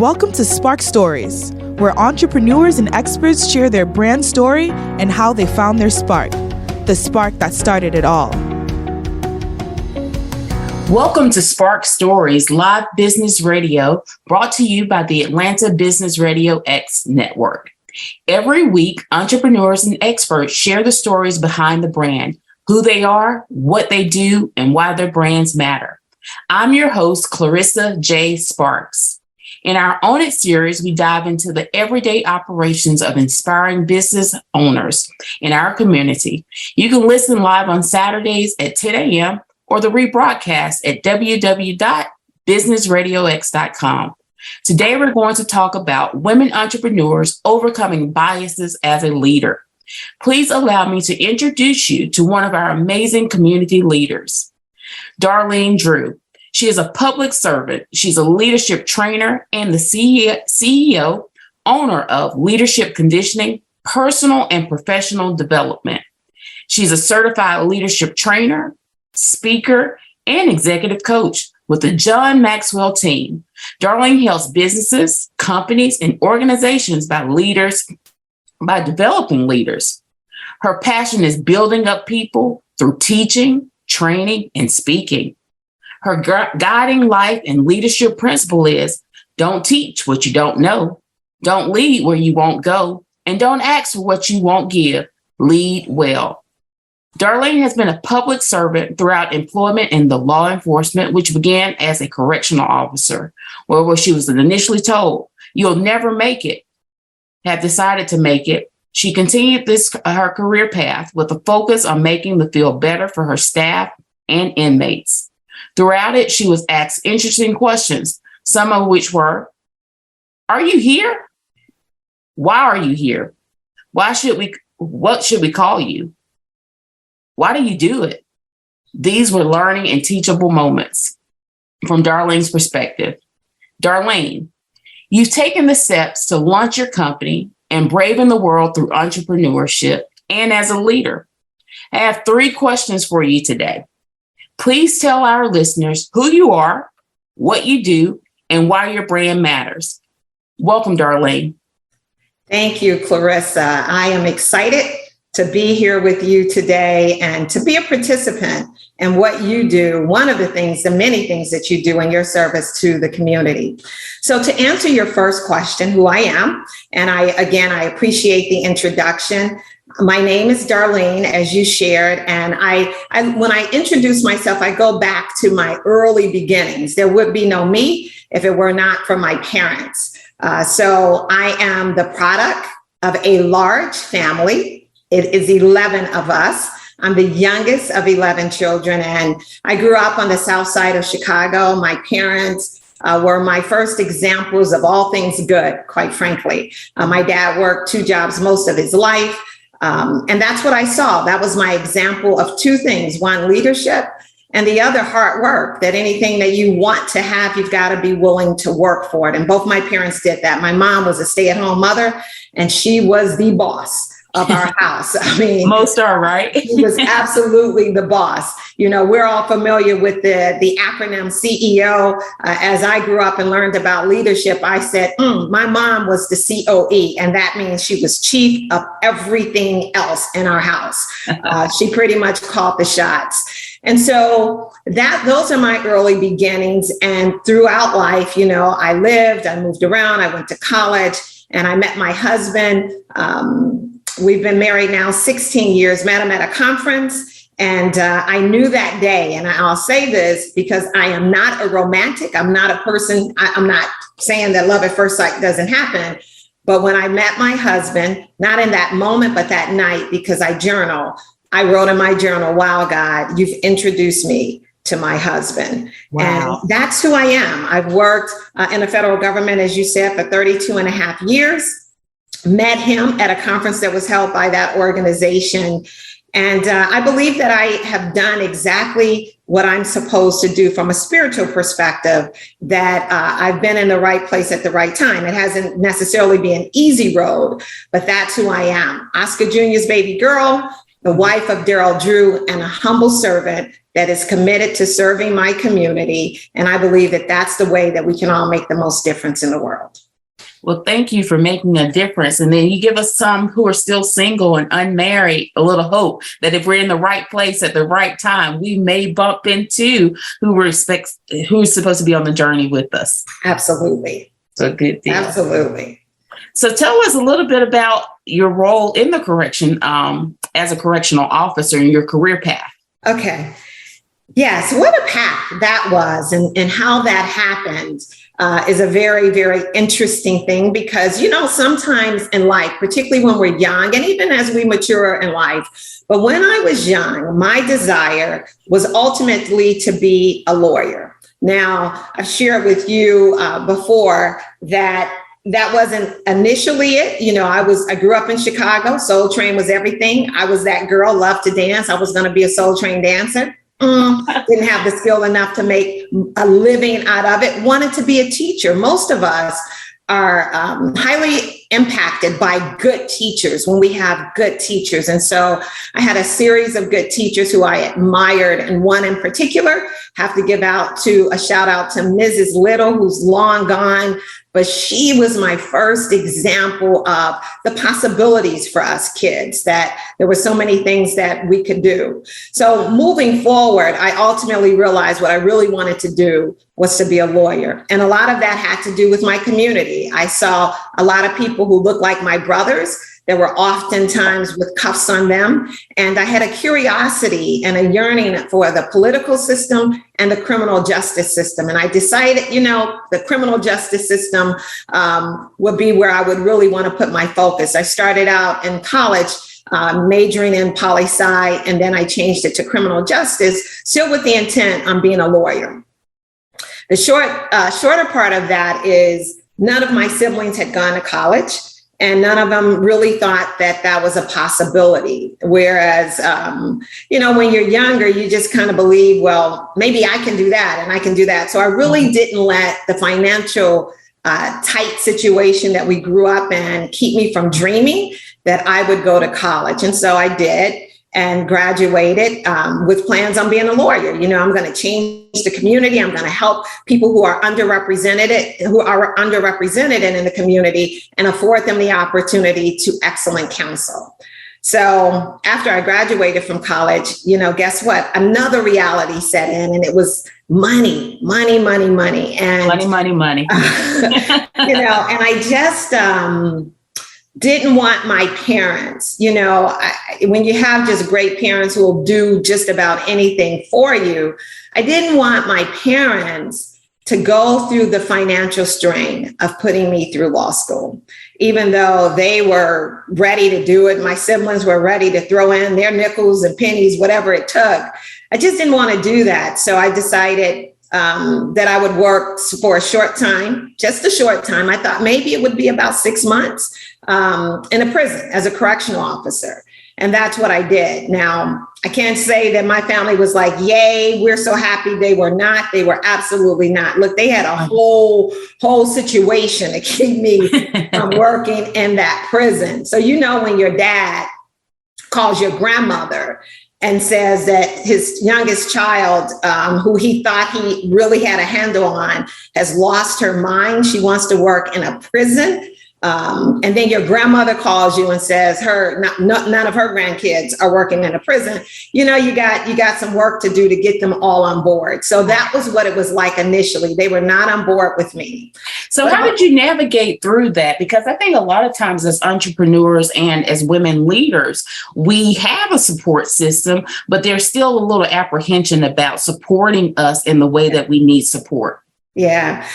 Welcome to Spark Stories, where entrepreneurs and experts share their brand story and how they found their spark, the spark that started it all. Welcome to Spark Stories, live business radio brought to you by the Atlanta Business RadioX Network. Every week, entrepreneurs and experts share the stories behind the brand, who they are, what they do, and why their brands matter. I'm your host, Clarissa J. Sparks. In our Own It series, we dive into the everyday operations of inspiring business owners in our community. You can listen live on Saturdays at 10 a.m. or the rebroadcast at www.businessradiox.com. Today, we're going to talk about women entrepreneurs overcoming biases as a leader. Please allow me to introduce you to one of our amazing community leaders, Darlene Drew. She is a public servant. She's a leadership trainer and the CEO, owner of Leadership Conditioning, Personal and Professional Development. She's a certified leadership trainer, speaker, and executive coach with the John Maxwell Team. Darlene helps businesses, companies, and organizations by developing leaders. Her passion is building up people through teaching, training, and speaking. Her guiding life and leadership principle is don't teach what you don't know, don't lead where you won't go, and don't ask for what you won't give. Lead well. Darlene has been a public servant throughout employment in the law enforcement, which began as a correctional officer, where she was initially told, "You'll never make it," have decided to make it. She continued her career path with a focus on making the field better for her staff and inmates. Throughout it, she was asked interesting questions, some of which were, "Are you here? Why are you here? What should we call you? Why do you do it?" These were learning and teachable moments from Darlene's perspective. Darlene, you've taken the steps to launch your company and braving the world through entrepreneurship and as a leader. I have 3 questions for you today. Please tell our listeners who you are, what you do, and why your brand matters. Welcome, Darlene. Thank you, Clarissa. I am excited to be here with you today and to be a participant in what you do, one of the many things that you do in your service to the community. So to answer your first question, who I am, and I appreciate the introduction. My name is Darlene, as you shared, and I when I introduce myself, I go back to my early beginnings. There would be no me if it were not for my parents. So I am the product of a large family. It is 11 of us. I'm the youngest of 11 children, and I grew up on the south side of Chicago. My parents were my first examples of all things good, quite frankly. My dad worked 2 jobs most of his life. And that's what I saw. That was my example of 2 things. One, leadership, and the other, hard work, that anything that you want to have, you've got to be willing to work for it. And both my parents did that. My mom was a stay-at-home mother, and she was the boss of our house. I mean, most are, right? She was absolutely the boss. You know, we're all familiar with the acronym CEO. As I grew up and learned about leadership, I said, my mom was the COE, and that means she was chief of everything else in our house. She pretty much called the shots. And so those are my early beginnings. And throughout life, you know, I moved around, I went to college, and I met my husband. We've been married now 16 years, met him at a conference, and I knew that day, and I'll say this because I am not a romantic. I'm not a person, I'm not saying that love at first sight doesn't happen, but when I met my husband, not in that moment, but that night, because I journal, I wrote in my journal, "Wow, God, you've introduced me to my husband." Wow. And that's who I am. I've worked in the federal government, as you said, for 32 and a half years. Met him at a conference that was held by that organization. And I believe that I have done exactly what I'm supposed to do from a spiritual perspective, that I've been in the right place at the right time. It hasn't necessarily been an easy road, but that's who I am. Oscar Jr.'s baby girl, the wife of Darlene Drew, and a humble servant that is committed to serving my community. And I believe that that's the way that we can all make the most difference in the world. Well, thank you for making a difference. And then you give us some who are still single and unmarried a little hope that if we're in the right place at the right time, we may bump into who's supposed to be on the journey with us. Absolutely. So good deal. Absolutely. So tell us a little bit about your role in the correction as a correctional officer in your career path. Okay. Yes, what a path that was, and how that happened is a very, very interesting thing because, sometimes in life, particularly when we're young and even as we mature in life, but when I was young, my desire was ultimately to be a lawyer. Now, I've shared with you before that wasn't initially it. I grew up in Chicago. Soul Train was everything. I was that girl, loved to dance. I was going to be a Soul Train dancer. Didn't have the skill enough to make a living out of it. Wanted to be a teacher. Most of us are highly impacted by good teachers when we have good teachers. And so I had a series of good teachers who I admired, and one in particular, have to give a shout out to Mrs. Little, who's long gone, but she was my first example of the possibilities for us kids, that there were so many things that we could do. So moving forward, I ultimately realized what I really wanted to do was to be a lawyer. And a lot of that had to do with my community. I saw a lot of people who looked like my brothers. There were oftentimes with cuffs on them. And I had a curiosity and a yearning for the political system and the criminal justice system. And I decided, the criminal justice system would be where I would really want to put my focus. I started out in college majoring in poli-sci, and then I changed it to criminal justice, still with the intent on being a lawyer. The shorter part of that is none of my siblings had gone to college. And none of them really thought that was a possibility. Whereas, when you're younger, you just kind of believe, well, maybe I can do that and I can do that. So I really didn't let the financial tight situation that we grew up in keep me from dreaming that I would go to college. And so I did, and graduated with plans on being a lawyer. I'm going to change the community. I'm going to help people who are underrepresented in the community and afford them the opportunity to excellent counsel. So after I graduated from college, guess what? Another reality set in, and it was money. And money. Money. And I just, didn't want my parents, when you have just great parents who will do just about anything for you, I didn't want my parents to go through the financial strain of putting me through law school. Even though they were ready to do it, my siblings were ready to throw in their nickels and pennies, whatever it took. I just didn't want to do that. So I decided that I would work for a short time, just a short time. I thought maybe it would be about 6 months in a prison as a correctional officer. And that's what I did. Now, I can't say that my family was like, yay, we're so happy. They were not. They were absolutely not. Look, they had a whole situation to keep me from working in that prison. So, when your dad calls your grandmother and says that his youngest child, who he thought he really had a handle on, has lost her mind. She wants to work in a prison. And then your grandmother calls you and says none of her grandkids are working in a prison. You got some work to do to get them all on board. So that was what it was like initially. They were not on board with me. So how did you navigate through that? Because I think a lot of times as entrepreneurs and as women leaders, we have a support system, but there's still a little apprehension about supporting us in the way that we need support. Yeah.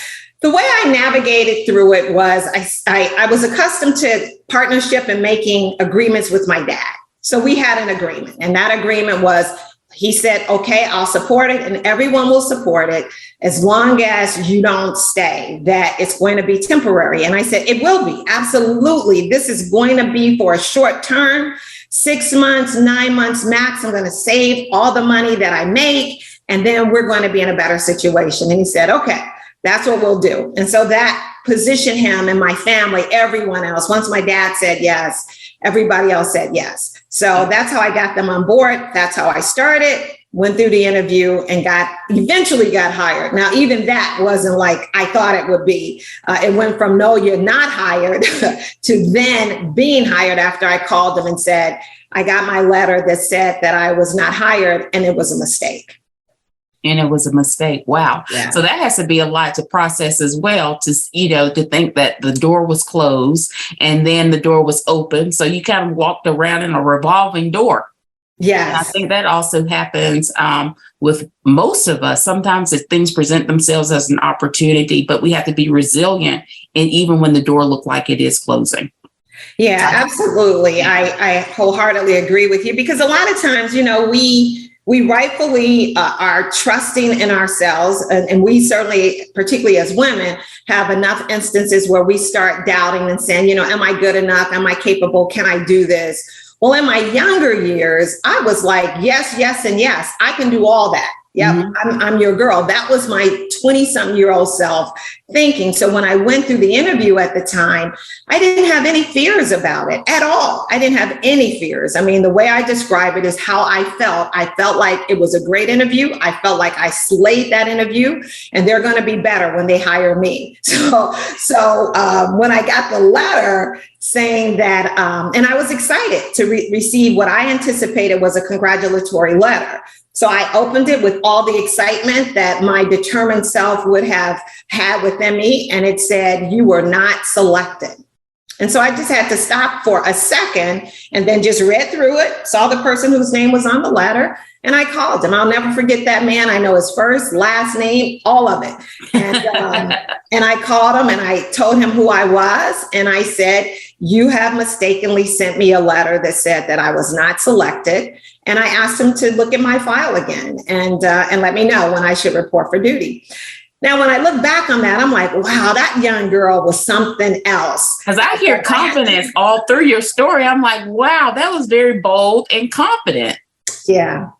The way I navigated through it was I was accustomed to partnership and making agreements with my dad. So we had an agreement, and that agreement was, he said, okay, I'll support it and everyone will support it as long as you don't stay, that it's going to be temporary. And I said, it will be. Absolutely. This is going to be for a short term, 6 months, 9 months max. I'm going to save all the money that I make, and then we're going to be in a better situation. And he said, okay. That's what we'll do. And so that positioned him and my family, everyone else. Once my dad said yes, everybody else said yes. So that's how I got them on board. That's how I started, went through the interview and eventually got hired. Now, even that wasn't like I thought it would be. It went from no, you're not hired to then being hired after I called them and said, I got my letter that said that I was not hired and it was a mistake. And it was a mistake. Wow. Yeah. So that has to be a lot to process as well, to think that the door was closed and then the door was open. So you kind of walked around in a revolving door. Yes. And I think that also happens with most of us. Sometimes if things present themselves as an opportunity, but we have to be resilient. And even when the door looked like it is closing. Yeah, absolutely. I wholeheartedly agree with you, because a lot of times, we rightfully are trusting in ourselves. And we certainly, particularly as women, have enough instances where we start doubting and saying, am I good enough? Am I capable? Can I do this? Well, in my younger years, I was like, yes, yes, and yes, I can do all that. Yep, mm-hmm. I'm your girl. That was my 20-some-year-old self thinking. So when I went through the interview at the time, I didn't have any fears about it at all. I didn't have any fears. I mean, the way I describe it is how I felt. I felt like it was a great interview. I felt like I slayed that interview, and they're going to be better when they hire me. So when I got the letter saying that, and I was excited to receive what I anticipated was a congratulatory letter. So I opened it with all the excitement that my determined self would have had within me. And it said, you were not selected. And so I just had to stop for a second and then just read through it, saw the person whose name was on the letter, and I called him. I'll never forget that man. I know his first, last name, all of it. And I called him and I told him who I was. And I said, you have mistakenly sent me a letter that said that I was not selected. And I asked him to look at my file again and let me know when I should report for duty. Now, when I look back on that, I'm like, wow, that young girl was something else. Because I hear confidence all through your story. I'm like, wow, that was very bold and confident. Yeah.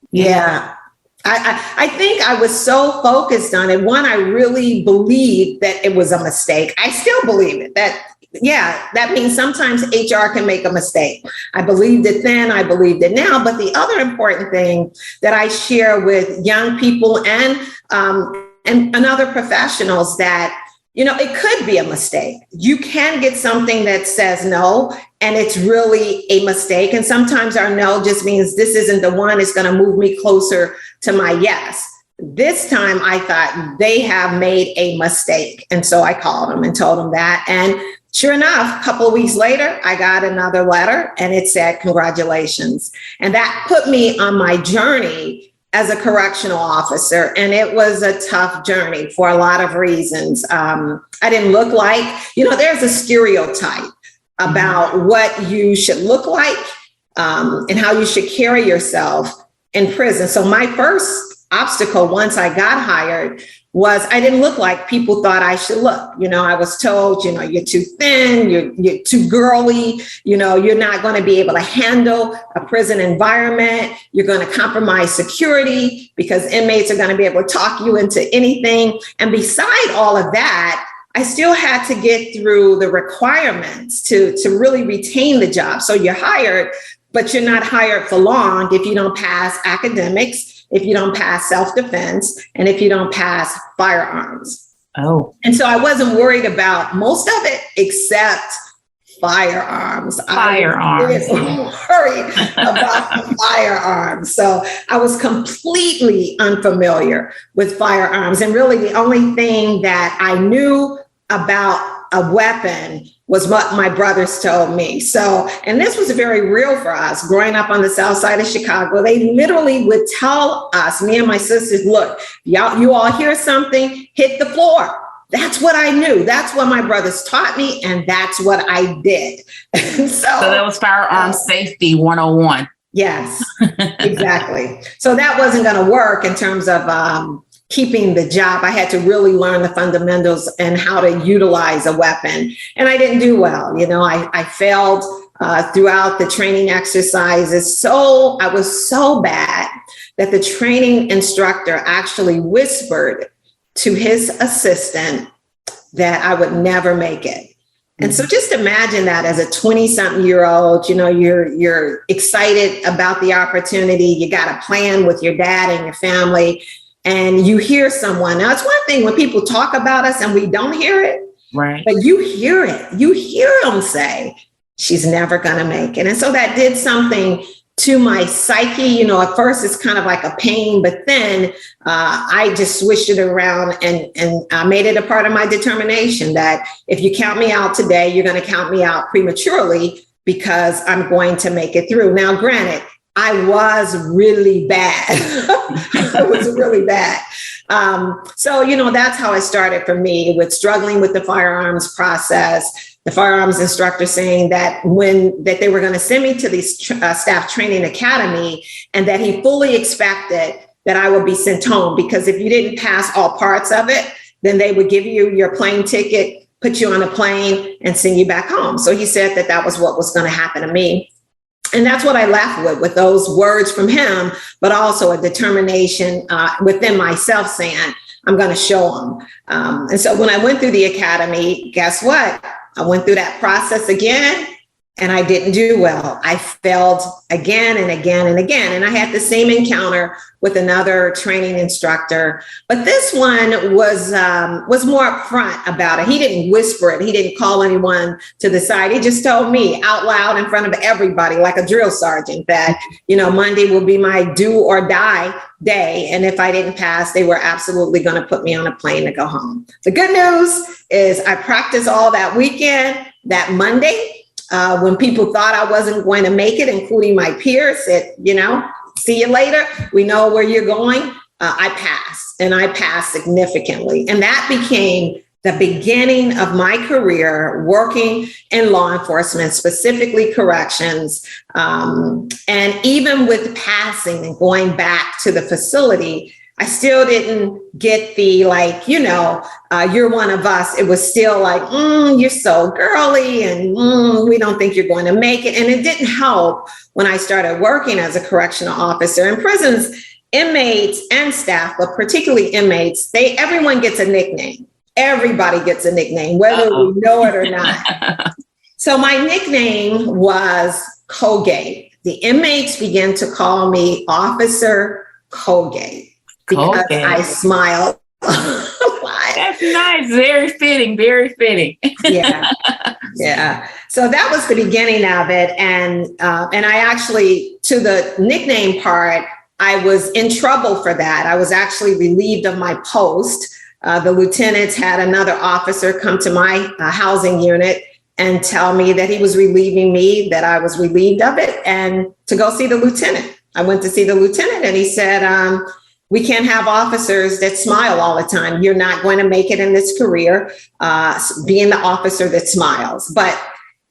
I think I was so focused on it. One, I really believed that it was a mistake. I still believe it. That means sometimes HR can make a mistake. I believed it then, I believed it now. But the other important thing that I share with young people and other professionals that, it could be a mistake. You can get something that says no, and it's really a mistake. And sometimes our no just means this isn't the one that's going to move me closer to my yes. This time I thought they have made a mistake. And so I called them and told them that. And sure enough, a couple of weeks later, I got another letter and it said, congratulations. And that put me on my journey as a correctional officer. And it was a tough journey for a lot of reasons. I didn't look like, there's a stereotype about what you should look like and how you should carry yourself in prison. So my first obstacle once I got hired was I didn't look like people thought I should look. I was told, you're too thin, you're too girly, you're not going to be able to handle a prison environment. You're going to compromise security because inmates are going to be able to talk you into anything. And beside all of that, I still had to get through the requirements to really retain the job. So you're hired, but you're not hired for long if you don't pass academics, if you don't pass self-defense, and if you don't pass firearms. Oh. And so I wasn't worried about most of it except firearms. I was worried about the firearms. So I was completely unfamiliar with firearms. And really the only thing that I knew about a weapon was what my brothers told me. So, and this was very real for us growing up on the south side of Chicago. They literally would tell us, me and my sisters, look, you all hear something, hit the floor. That's what I knew. That's what my brothers taught me. And that's what I did. So that was firearm safety 101. Yes, exactly. So that wasn't going to work in terms of keeping the job. I had to really learn the fundamentals and how to utilize a weapon. And I didn't do well. I failed throughout the training exercises. So I was so bad that the training instructor actually whispered to his assistant that I would never make it. And so just imagine that as a 20-something-year-old, you're excited about the opportunity. You got a plan with your dad and your family, and you hear someone. Now, it's one thing when people talk about us and we don't hear it, right? But you hear it. You hear them say, she's never going to make it. And so that did something to my psyche. At first it's kind of like a pain, but then I just switched it around and I made it a part of my determination that if you count me out today, you're going to count me out prematurely because I'm going to make it through. Now, granted, I was really bad. I was really bad. So, that's how it started for me, with struggling with the firearms process. The firearms instructor saying that they were going to send me to the staff training academy, and that he fully expected that I would be sent home, because if you didn't pass all parts of it, then they would give you your plane ticket, put you on a plane, and send you back home. So he said that was what was going to happen to me. And that's what I left with those words from him, but also a determination within myself saying, I'm going to show him. And so when I went through the academy, guess what? I went through that process again, and I didn't do well. I failed again and again and again. And I had the same encounter with another training instructor, but this one was more upfront about it. He didn't whisper it. He didn't call anyone to the side. He just told me out loud in front of everybody, like a drill sergeant, that, Monday will be my do or die day. And if I didn't pass, they were absolutely going to put me on a plane to go home. The good news is I practiced all that weekend. That Monday, when people thought I wasn't going to make it, including my peers, said, see you later. We know where you're going. I passed, and I passed significantly. And that became the beginning of my career working in law enforcement, specifically corrections. And even with passing and going back to the facility, I still didn't get the, you're one of us. It was still like, you're so girly, and we don't think you're going to make it. And it didn't help when I started working as a correctional officer in prisons. Inmates and staff, but particularly inmates, everyone gets a nickname. Everybody gets a nickname, whether we know it or not. So my nickname was Colgate. The inmates began to call me Officer Colgate. Because I smiled a lot. That's nice. Very fitting. Very fitting. Yeah. So that was the beginning of it. And I actually, to the nickname part, I was in trouble for that. I was actually relieved of my post. The lieutenants had another officer come to my housing unit and tell me that he was relieving me, that I was relieved of it, and to go see the lieutenant. I went to see the lieutenant, and he said, we can't have officers that smile all the time. You're not going to make it in this career, being the officer that smiles. But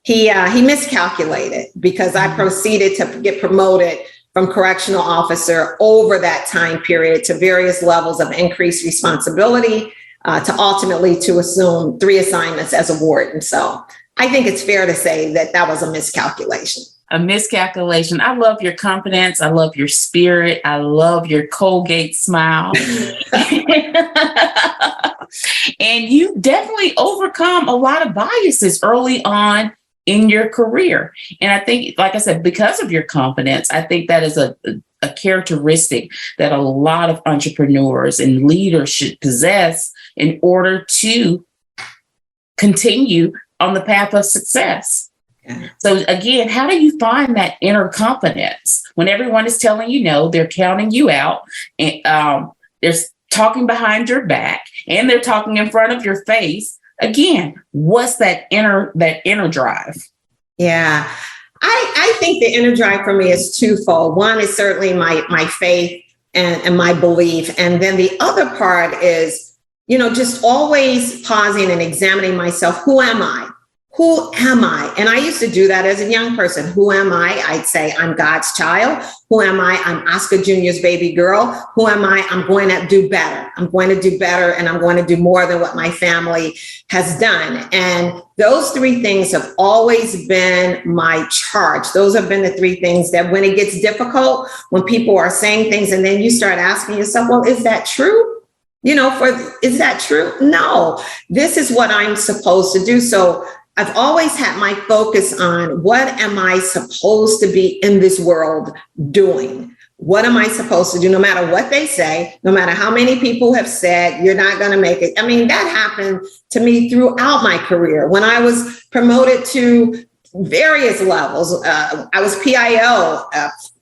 he miscalculated, because I proceeded to get promoted from correctional officer over that time period to various levels of increased responsibility, to ultimately to assume 3 assignments as a warden. So I think it's fair to say that was a miscalculation. A miscalculation. I love your confidence. I love your spirit. I love your Colgate smile. And you definitely overcome a lot of biases early on in your career. And I think, like I said, because of your confidence, I think that is a characteristic that a lot of entrepreneurs and leaders should possess in order to continue on the path of success. So again, how do you find that inner confidence when everyone is telling you no, they're counting you out, and they're talking behind your back, and they're talking in front of your face? Again, what's that inner drive? Yeah, I think the inner drive for me is twofold. One is certainly my faith and my belief, and then the other part is, just always pausing and examining myself. Who am I? Who am I? And I used to do that as a young person. Who am I? I'd say, I'm God's child. Who am I? I'm Oscar Jr.'s baby girl. Who am I? I'm going to do better. I'm going to do better, and I'm going to do more than what my family has done. And those 3 things have always been my charge. Those have been the 3 things that when it gets difficult, when people are saying things, and then you start asking yourself, well, is that true? Is that true? No, this is what I'm supposed to do. So I've always had my focus on what am I supposed to be in this world doing? What am I supposed to do? No matter what they say, no matter how many people have said, you're not going to make it. I mean, that happened to me throughout my career. When I was promoted to various levels, I was PIO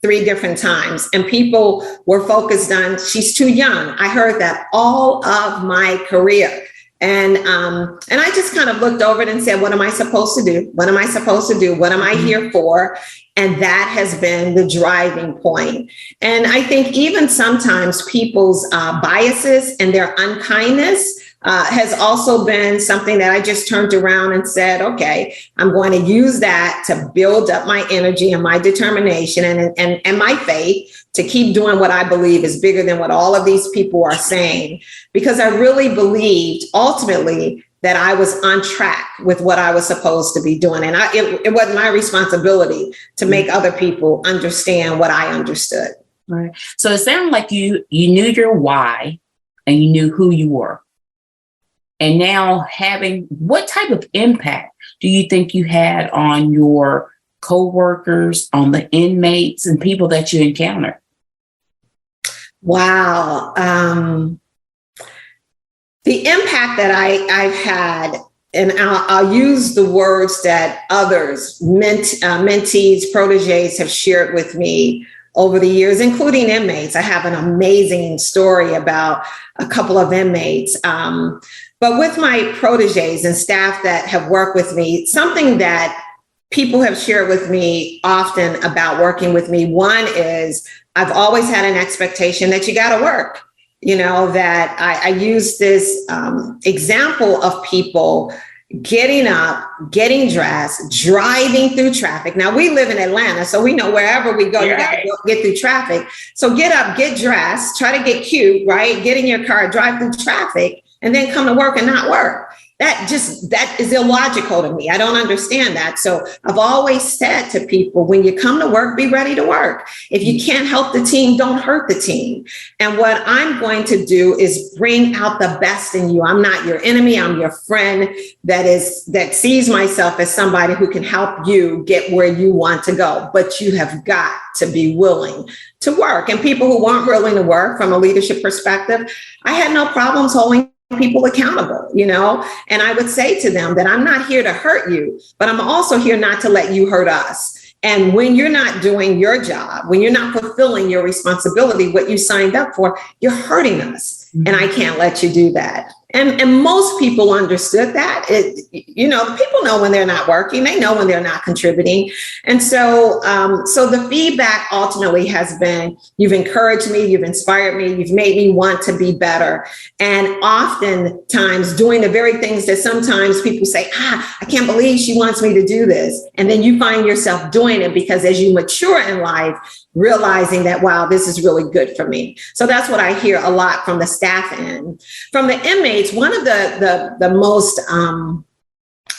3 different times, and people were focused on, she's too young. I heard that all of my career. And I just kind of looked over it and said, what am I supposed to do? What am I supposed to do? What am I here for? And that has been the driving point. And I think even sometimes people's biases and their unkindness has also been something that I just turned around and said, okay, I'm going to use that to build up my energy and my determination and my faith to keep doing what I believe is bigger than what all of these people are saying, because I really believed ultimately that I was on track with what I was supposed to be doing. And it wasn't my responsibility to make other people understand what I understood. Right. So it sounded like you knew your why and you knew who you were. And now what type of impact do you think you had on your coworkers, on the inmates and people that you encounter? Wow. The impact that I've had, and I'll use the words that others, mentees, proteges have shared with me over the years, including inmates. I have an amazing story about a couple of inmates. But with my proteges and staff that have worked with me, something that people have shared with me often about working with me, one is I've always had an expectation that you got to work. You know, that I use this example of people getting up, getting dressed, driving through traffic. Now, we live in Atlanta, so we know wherever we go, you got to get through traffic. So get up, get dressed, try to get cute, right? Get in your car, drive through traffic, and then come to work and not work. That is illogical to me. I don't understand that. So I've always said to people, when you come to work, be ready to work. If you can't help the team, don't hurt the team. And what I'm going to do is bring out the best in you. I'm not your enemy. I'm your friend that sees myself as somebody who can help you get where you want to go. But you have got to be willing to work. And people who weren't willing to work from a leadership perspective, I had no problems holding people accountable, you know, and I would say to them that I'm not here to hurt you, but I'm also here not to let you hurt us. And when you're not doing your job, when you're not fulfilling your responsibility, what you signed up for, you're hurting us. Mm-hmm. And I can't let you do that. And most people understood that. People know when they're not working. They know when they're not contributing. And so the feedback ultimately has been, you've encouraged me, you've inspired me, you've made me want to be better. And oftentimes doing the very things that sometimes people say, I can't believe she wants me to do this. And then you find yourself doing it because as you mature in life, realizing that, wow, this is really good for me. So that's what I hear a lot from the staff end. From the inmates, one of the most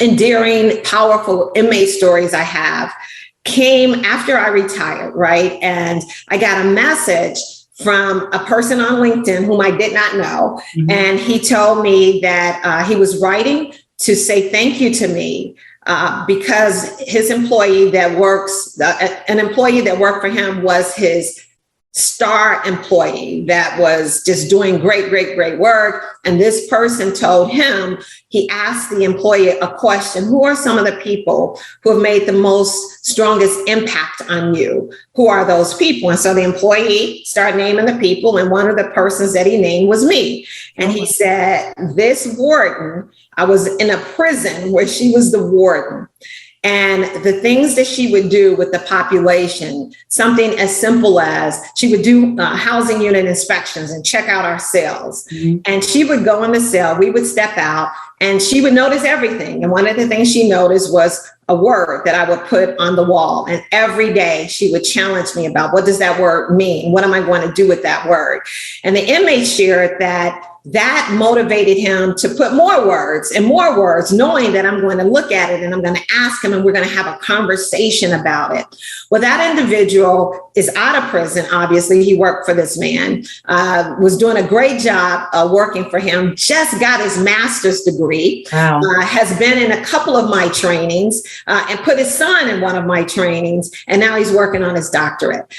endearing, powerful inmate stories I have came after I retired, right? And I got a message from a person on LinkedIn whom I did not know. Mm-hmm. And he told me that he was writing to say thank you to me because his employee that works, an employee that worked for him was his star employee that was just doing great work. And this person told him, he asked the employee a question: who are some of the people who have made the most strongest impact on you? Who are those people? And so the employee started naming the people. And one of the persons that he named was me. And he said, this warden, I was in a prison where she was the warden. And the things that she would do with the population, something as simple as she would do housing unit inspections and check out our cells. Mm-hmm. And she would go in the cell, we would step out, and she would notice everything. And one of the things she noticed was a word that I would put on the wall. And every day she would challenge me about, what does that word mean? What am I going to do with that word? And the inmates shared that that motivated him to put more words and more words, knowing that I'm going to look at it and I'm going to ask him and we're going to have a conversation about it. Well, that individual is out of prison. Obviously, he worked for this man, was doing a great job working for him, just got his master's degree, Wow. Has been in a couple of my trainings and put his son in one of my trainings. And now he's working on his doctorate.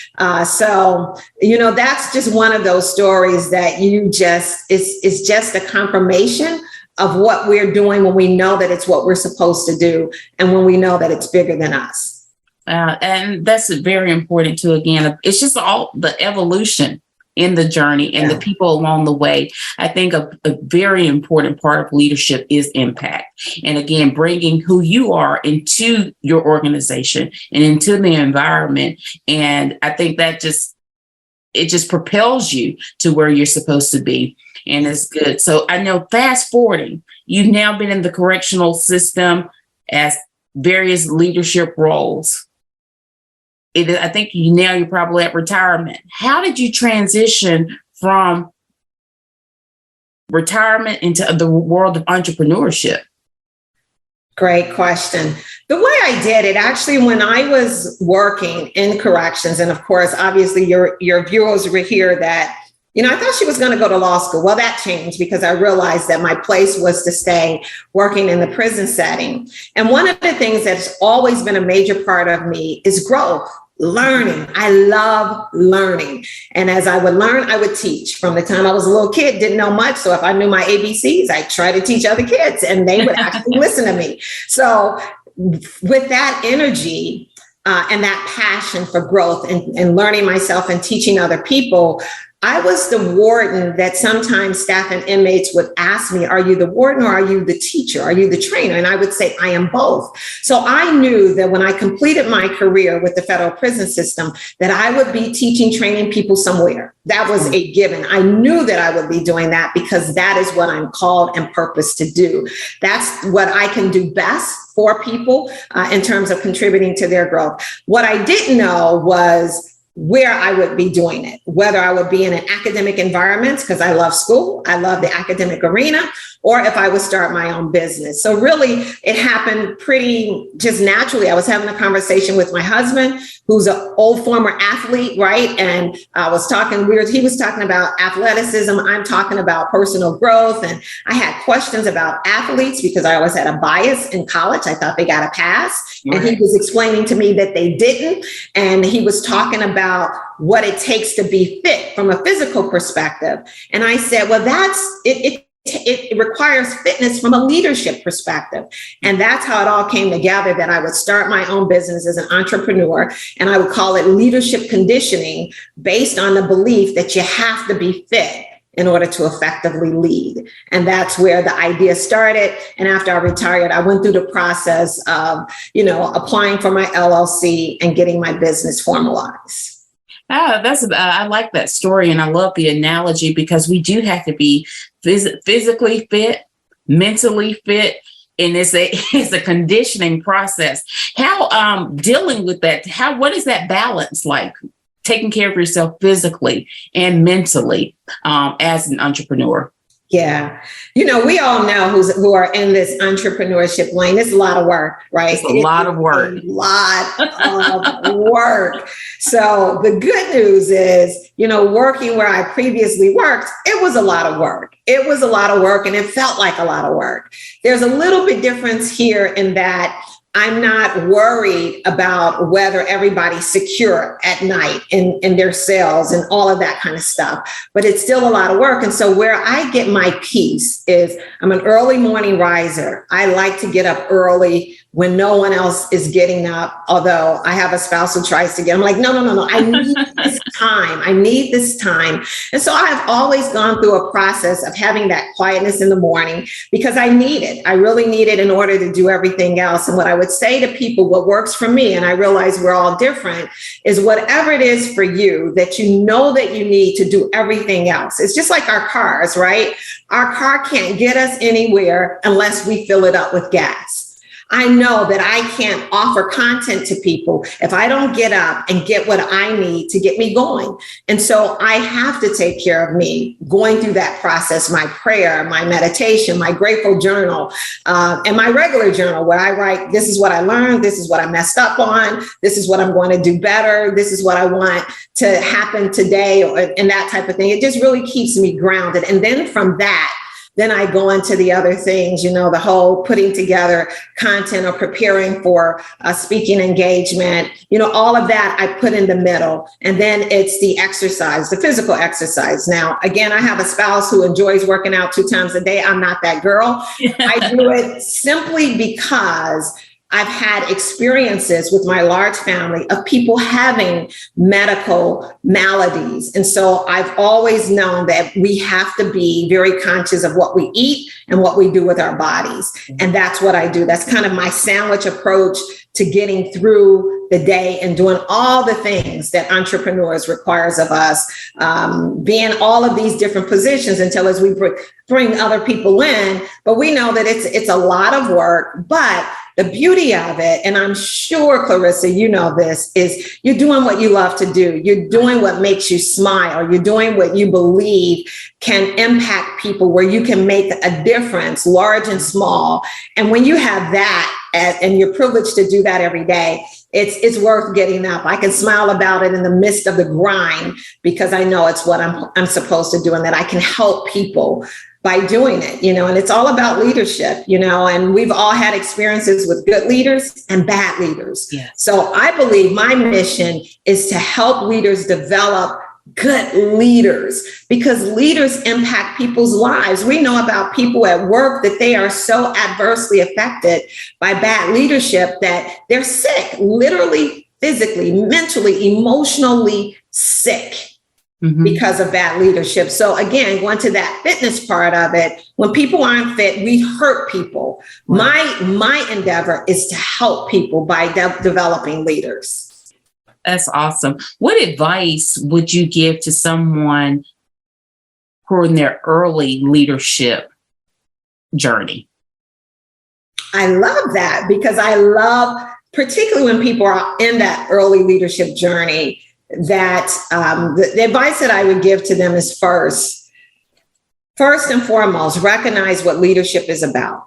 So, that's just one of those stories that it's just a confirmation of what we're doing when we know that it's what we're supposed to do and when we know that it's bigger than us. And that's very important too. Again, it's just all the evolution in the journey and the people along the way. I think a very important part of leadership is impact. And again, bringing who you are into your organization and into the environment. And I think that it just propels you to where you're supposed to be. And it's good. So I know, fast forwarding, you've now been in the correctional system as various leadership roles. I think you're probably at retirement. How did you transition from retirement into the world of entrepreneurship? Great question. The way I did it, actually, when I was working in corrections, and of course, obviously your viewers will hear that, I thought she was going to go to law school. Well, that changed because I realized that my place was to stay working in the prison setting. And one of the things that's always been a major part of me is growth. Learning. I love learning. And as I would learn, I would teach. From the time I was a little kid, didn't know much. So if I knew my ABCs, I try to teach other kids and they would actually listen to me. So with that energy and that passion for growth and learning myself and teaching other people, I was the warden that sometimes staff and inmates would ask me, are you the warden or are you the teacher? Are you the trainer? And I would say, I am both. So I knew that when I completed my career with the federal prison system, that I would be teaching, training people somewhere. That was a given. I knew that I would be doing that because that is what I'm called and purposed to do. That's what I can do best for people in terms of contributing to their growth. What I didn't know was where I would be doing it, whether I would be in an academic environment, because I love school, I love the academic arena, or if I would start my own business. So really, it happened pretty just naturally. I was having a conversation with my husband, who's an old former athlete, right? And I was talking, he was talking about athleticism. I'm talking about personal growth. And I had questions about athletes because I always had a bias in college. I thought they got a pass. Right. And he was explaining to me that they didn't. And he was talking about what it takes to be fit from a physical perspective. And I said, well, that's it. It requires fitness from a leadership perspective. And that's how it all came together, that I would start my own business as an entrepreneur. And I would call it leadership conditioning, based on the belief that you have to be fit in order to effectively lead. And that's where the idea started. And after I retired, I went through the process of, applying for my LLC and getting my business formalized. I like that story. And I love the analogy, because we do have to be physically fit, mentally fit. And it's a conditioning process. How dealing with that? What is that balance like? Taking care of yourself physically and mentally as an entrepreneur? Yeah. We all know who are in this entrepreneurship lane. It's a lot of work, right? It's a lot of work. A lot of work. So the good news is, working where I previously worked, it was a lot of work. It was a lot of work, and it felt like a lot of work. There's a little bit difference here in that I'm not worried about whether everybody's secure at night in their cells and all of that kind of stuff, but it's still a lot of work. And so where I get my peace is I'm an early morning riser. I like to get up early when no one else is getting up, although I have a spouse who tries to get, I'm like, no, I need this time. I need this time. And so I've always gone through a process of having that quietness in the morning because I need it. I really need it in order to do everything else. And what I would say to people, what works for me, and I realize we're all different, is whatever it is for you that you know that you need to do everything else. It's just like our cars, right? Our car can't get us anywhere unless we fill it up with gas. I know that I can't offer content to people if I don't get up and get what I need to get me going. And so I have to take care of me going through that process, my prayer, my meditation, my grateful journal, and my regular journal where I write, this is what I learned, this is what I messed up on, this is what I'm going to do better, this is what I want to happen today, and that type of thing. It just really keeps me grounded. And then from that, then I go into the other things, the whole putting together content or preparing for a speaking engagement, all of that I put in the middle. And then it's the exercise, the physical exercise. Now, again, I have a spouse who enjoys working out 2 times a day. I'm not that girl. I do it simply because I've had experiences with my large family of people having medical maladies. And so I've always known that we have to be very conscious of what we eat and what we do with our bodies. And that's what I do. That's kind of my sandwich approach to getting through the day and doing all the things that entrepreneurs requires of us, being all of these different positions until as we bring other people in. But we know that it's a lot of work, but the beauty of it, and I'm sure, Clarissa, you know this, is you're doing what you love to do. You're doing what makes you smile. You're doing what you believe can impact people, where you can make a difference, large and small. And when you have that, and you're privileged to do that every day, it's worth getting up. I can smile about it in the midst of the grind because I know it's what I'm supposed to do, and that I can help people by doing it, and it's all about leadership, and we've all had experiences with good leaders and bad leaders. Yeah. So I believe my mission is to help leaders develop good leaders, because leaders impact people's lives. We know about people at work that they are so adversely affected by bad leadership that they're sick, literally, physically, mentally, emotionally sick. Because of bad leadership. So again, going to that fitness part of it, when people aren't fit, we hurt people. Right. My endeavor is to help people by developing leaders. That's awesome. What advice would you give to someone who are in their early leadership journey? I love that, because I love, particularly when people are in that early leadership journey, that the advice that I would give to them is first and foremost, recognize what leadership is about.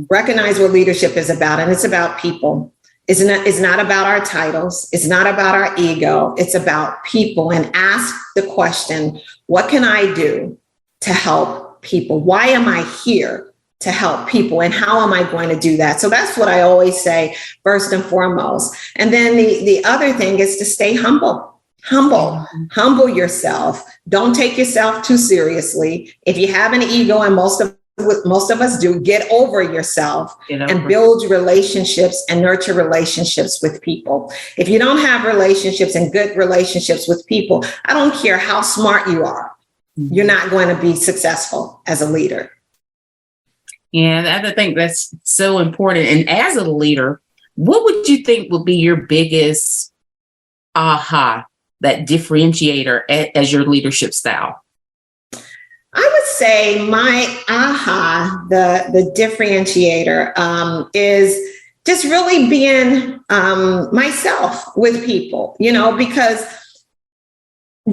Recognize what leadership is about. And it's about people. It's not about our titles. It's not about our ego. It's about people. And ask the question, what can I do to help people? Why am I here to help people? And how am I going to do that? So that's what I always say, first and foremost. And then the other thing is to stay humble. Humble yourself. Don't take yourself too seriously. If you have an ego, and most of us do, get over yourself and build relationships and nurture relationships with people. If you don't have relationships and good relationships with people, I don't care how smart you are, you're not going to be successful as a leader. And I think that's so important. And as a leader, what would you think would be your biggest aha, that differentiator as your leadership style? I would say my aha, the differentiator is just really being myself with people, because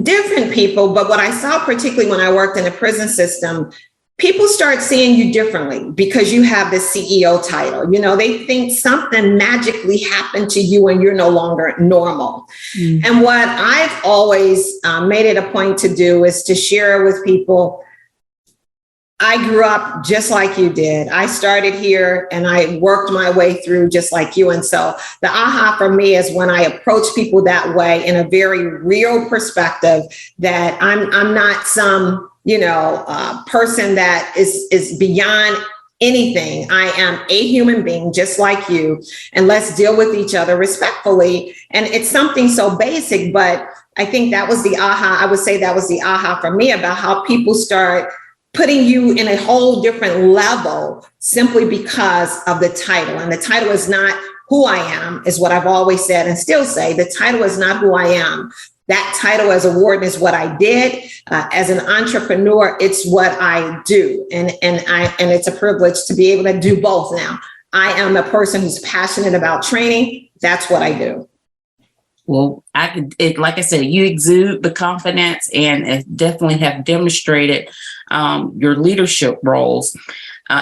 different people, but what I saw particularly when I worked in the prison system, people start seeing you differently because you have the CEO title. They think something magically happened to you and you're no longer normal. And what I've always made it a point to do is to share with people, I grew up just like you did. I started here and I worked my way through just like you. And so the aha for me is when I approach people that way in a very real perspective, that I'm not some person that is beyond anything. I am a human being just like you, and let's deal with each other respectfully. And it's something so basic, but I think that was the aha. I would say that was the aha for me about how people start putting you in a whole different level simply because of the title. And the title is not who I am, is what I've always said and still say. The title is not who I am. That title as a warden is what I did. As an entrepreneur, it's what I do. And it's a privilege to be able to do both now. I am a person who's passionate about training. That's what I do. Well, like I said, you exude the confidence and definitely have demonstrated your leadership roles.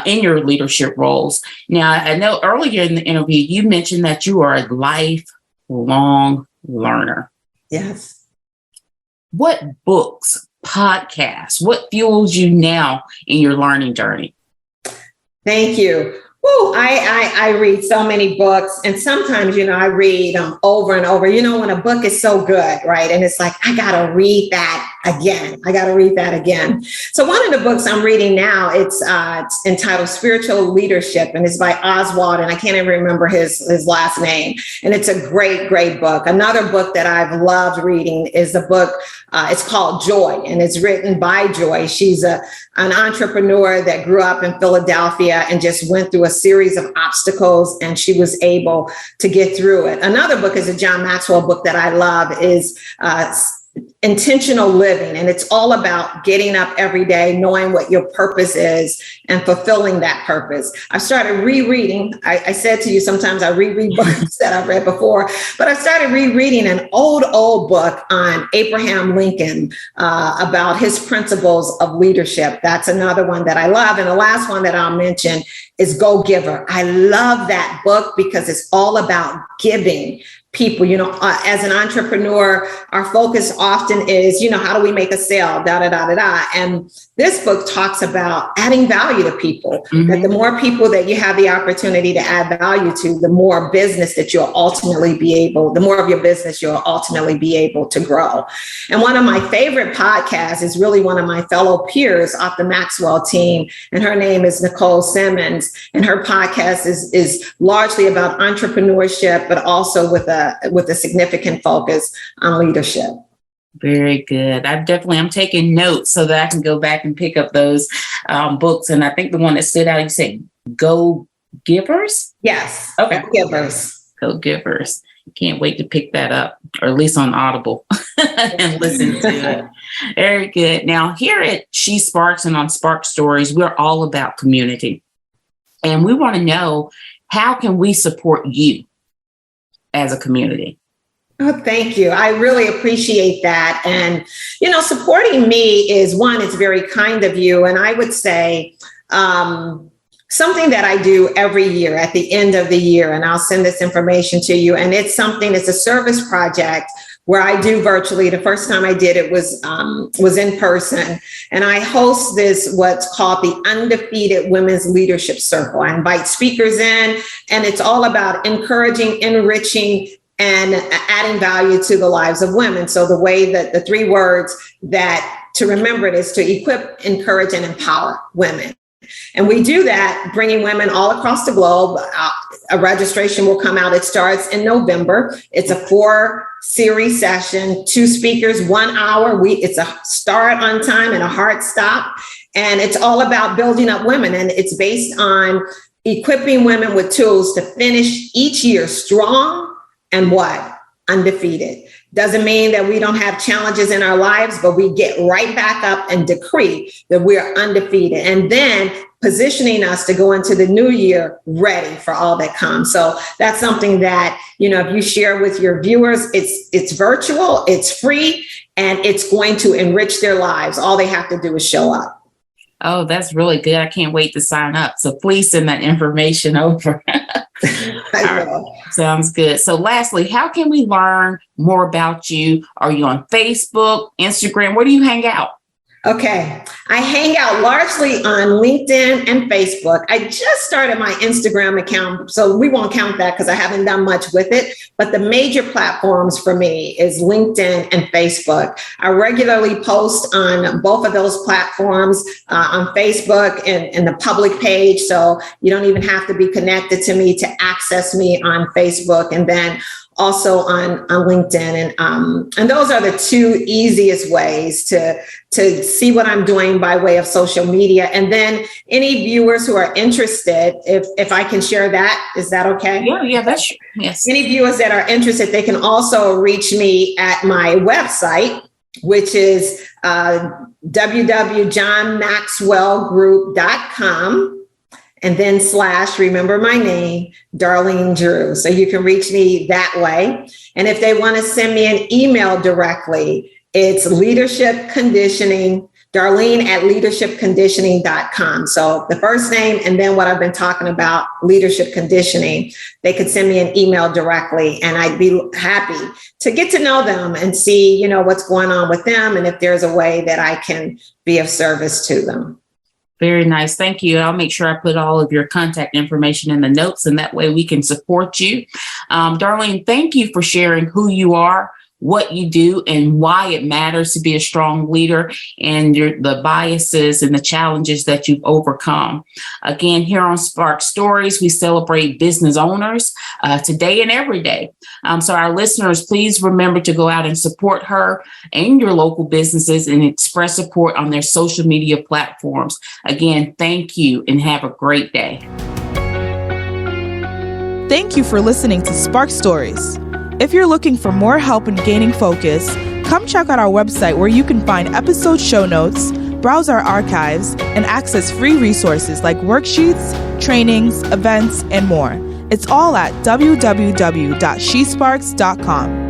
In your leadership roles. Now, I know earlier in the interview, you mentioned that you are a lifelong learner. Yes. What books, podcasts, what fuels you now in your learning journey? Thank you. Woo, I read so many books, and sometimes, I read them over and over. When a book is so good, right? And it's like, I got to read that again. So one of the books I'm reading now, it's entitled Spiritual Leadership, and it's by Oswald, and I can't even remember his last name. And it's a great, great book. Another book that I've loved reading is the book, it's called Joy, and it's written by Joy. She's an entrepreneur that grew up in Philadelphia and just went through a series of obstacles, and she was able to get through it. Another book is a John Maxwell book that I love, is Intentional Living. And it's all about getting up every day, knowing what your purpose is and fulfilling that purpose. I've started rereading. I said to you, sometimes I reread books that I've read before, but I started rereading an old book on Abraham Lincoln about his principles of leadership. That's another one that I love. And the last one that I'll mention is Go Giver. I love that book because it's all about giving people. As an entrepreneur, our focus often is, how do we make a sale, And this book talks about adding value to people. Mm-hmm. That the more people that you have the opportunity to add value to, the more business that the more of your business you'll ultimately be able to grow. And one of my favorite podcasts is really one of my fellow peers off the Maxwell team. And her name is Nicole Simmons. And her podcast is largely about entrepreneurship, but also with a significant focus on leadership. Very good. I'm taking notes so that I can go back and pick up those books. And I think the one that stood out, you said Go Givers? Yes. Okay. Go Givers. Go Givers. Can't wait to pick that up, or at least on Audible and listen to it. Very good. Now, here at She Sparks and on Spark Stories, we're all about community. And we want to know, how can we support you as a community? Oh, thank you. I really appreciate that. And, supporting me is, one, it's very kind of you. And I would say something that I do every year at the end of the year, and I'll send this information to you. And it's a service project where I do virtually. The first time I did it was in person. And I host what's called the Undefeated Women's Leadership Circle. I invite speakers in, and it's all about encouraging, enriching, and adding value to the lives of women. So the way that the three words that to remember it is to equip, encourage, and empower women. And we do that, bringing women all across the globe. A registration will come out. It starts in November. It's a 4-series session, 2 speakers, 1 hour. It's a start on time and a hard stop. And it's all about building up women. And it's based on equipping women with tools to finish each year strong and undefeated. Doesn't mean that we don't have challenges in our lives, but we get right back up and decree that we're undefeated, and then positioning us to go into the new year ready for all that comes. So that's something that, if you share with your viewers, it's virtual, it's free, and it's going to enrich their lives. All they have to do is show up. Oh, that's really good. I can't wait to sign up. So please send that information over. Right. Sounds good. So lastly, how can we learn more about you? Are you on Facebook, Instagram? Where do you hang out? Okay. I hang out largely on LinkedIn and Facebook. I just started my Instagram account, so we won't count that because I haven't done much with it. But the major platforms for me is LinkedIn and Facebook. I regularly post on both of those platforms, on Facebook and the public page. So you don't even have to be connected to me to access me on Facebook, and then also on LinkedIn. And those are the 2 easiest ways to see what I'm doing by way of social media. And then any viewers who are interested, if I can share that, is that okay? Yeah, that's, yes. Any viewers that are interested, they can also reach me at my website, which is www.johnmaxwellgroup.com. and then / remember my name, Darlene Drew. So you can reach me that way. And if they want to send me an email directly, it's leadership conditioning, Darlene at leadershipconditioning.com. So the first name and then what I've been talking about, leadership conditioning, they could send me an email directly and I'd be happy to get to know them and see, what's going on with them and if there's a way that I can be of service to them. Very nice. Thank you. I'll make sure I put all of your contact information in the notes and that way we can support you. Darlene, thank you for sharing who you are, what you do, and why it matters to be a strong leader and the biases and the challenges that you've overcome. Again, here on Spark Stories, we celebrate business owners today and every day. So our listeners, please remember to go out and support her and your local businesses and express support on their social media platforms. Again, thank you and have a great day. Thank you for listening to Spark Stories. If you're looking for more help in gaining focus, come check out our website where you can find episode show notes, browse our archives, and access free resources like worksheets, trainings, events, and more. It's all at www.shesparks.com.